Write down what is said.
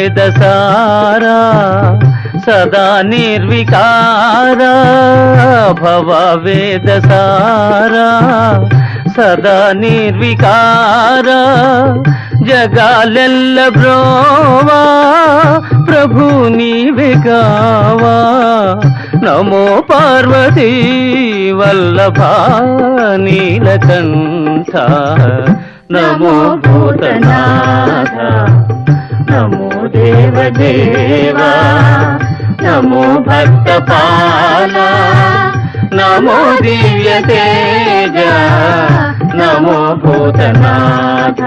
భవవేదసారా సదా నిర్వికారా భవవేదసారా సదా నిర్వికారా జగాలెల్ల బ్రోవా ప్రభు నీవే కావా నమో పార్వతీ వల్లభ నీలకంఠ నమో భూతనాథ నమో దేవదేవా నమో భక్తపాల నమో దివ్య తేజ నమో భూతనాథ